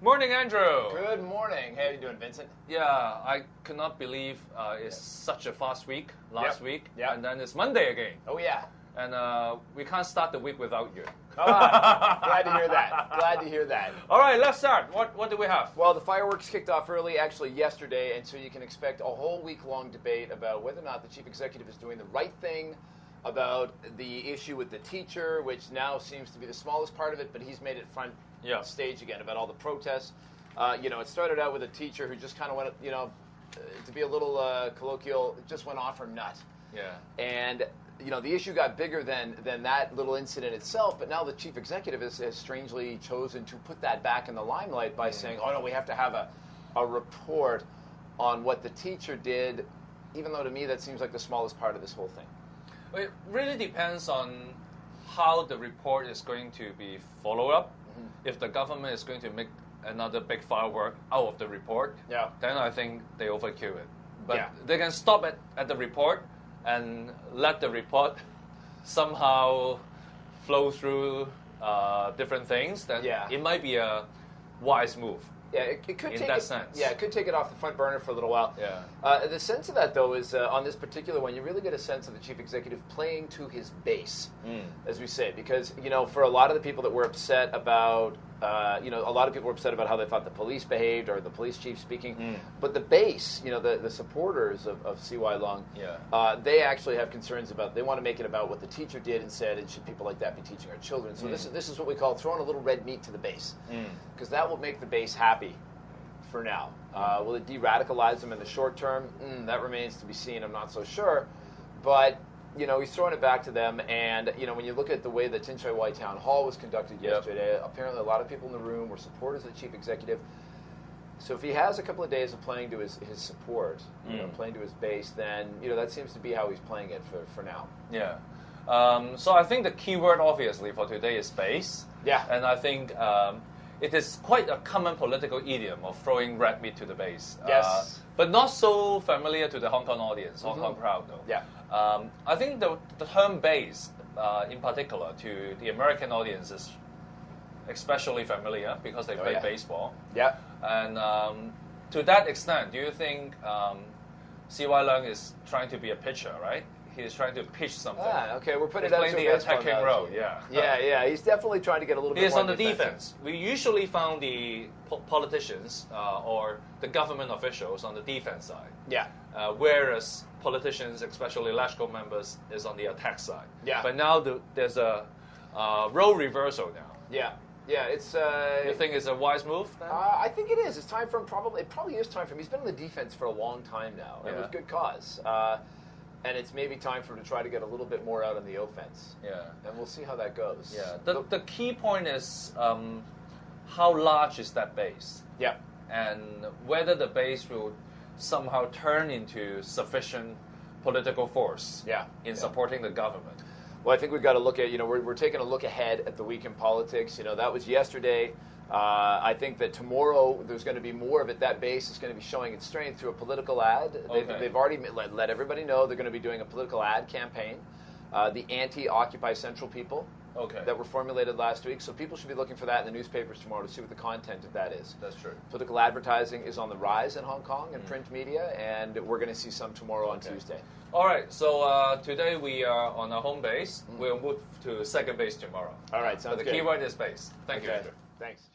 Morning, Andrew. Good morning. How are you doing, Vincent? Yeah, I could not believe it's such a fast week last week, and then it's Monday again. Oh, yeah. And we can't start the week without you. Glad to hear that. Glad to hear that. All right, let's start. What do we have? Well, the fireworks kicked off early, actually yesterday, and so you can expect a whole week-long debate about whether or not the chief executive is doing the right thing, about the issue with the teacher, which now seems to be the smallest part of it, but he's made it front stage again about all the protests. It started out with a teacher who just kind of went, to be a little colloquial, just went off her nut. Yeah. And the issue got bigger than that little incident itself, but now the chief executive has strangely chosen to put that back in the limelight by saying, oh, no, we have to have a report on what the teacher did, even though to me that seems like the smallest part of this whole thing. It really depends on how the report is going to be followed up. Mm-hmm. If the government is going to make another big firework out of the report, then I think they overkill it. But they can stop at the report and let the report somehow flow through different things, then it might be a wise move. Yeah, it could in take that it, sense. Yeah, it could take it off the front burner for a little while. Yeah. The sense of that, though, is on this particular one, you really get a sense of the chief executive playing to his base, as we say, because for a lot of the people that were upset about, a lot of people were upset about how they thought the police behaved, or the police chief speaking. But the base, the supporters of CY Leung, they actually have concerns about. They want to make it about what the teacher did and said, and should people like that be teaching our children? So this is what we call throwing a little red meat to the base, because that will make the base happy for now. Will it de-radicalize them in the short term? That remains to be seen. I'm not so sure. But, he's throwing it back to them. And, when you look at the way the Tin Shui Wai Town Hall was conducted yesterday, apparently a lot of people in the room were supporters of the chief executive. So if he has a couple of days of playing to his support, playing to his base, then, that seems to be how he's playing it for now. Yeah. So I think the key word, obviously, for today is base. Yeah. And I think it is quite a common political idiom of throwing red meat to the base. Yes. But not so familiar to the Hong Kong audience, Hong Kong crowd, though. Yeah. I think the term base, in particular, to the American audience is especially familiar because they play baseball. Yeah. And to that extent, do you think CY Leung is trying to be a pitcher, right? He's trying to pitch something. Okay, we're putting it out the attacking role, Yeah, he's definitely trying to get a little bit more He's on the defense. We usually found the politicians or the government officials on the defense side. Yeah. Whereas politicians, especially LegCo members, is on the attack side. Yeah. But now there's a role reversal now. Yeah. Yeah, it's. You think it's a wise move? Then? I think it is. It's time for him. It probably is time for him. He's been on the defense for a long time now, and with good cause. And it's maybe time for him to try to get a little bit more out on the offense. Yeah. And we'll see how that goes. Yeah. The key point is how large is that base? Yeah. And whether the base will somehow turn into sufficient political force in supporting the government. Well, I think we've got to look at, we're taking a look ahead at the week in politics. That was yesterday. I think that tomorrow there's going to be more of it. That base is going to be showing its strength through a political ad. They've already let everybody know they're going to be doing a political ad campaign. The anti-Occupy Central people that were formulated last week. So people should be looking for that in the newspapers tomorrow to see what the content of that is. That's true. Political advertising is on the rise in Hong Kong and print media, and we're going to see some tomorrow on Tuesday. All right, so today we are on our home base. We'll move to second base tomorrow. All right, sounds good. But the keyword is base. Thank you, Andrew. Thanks.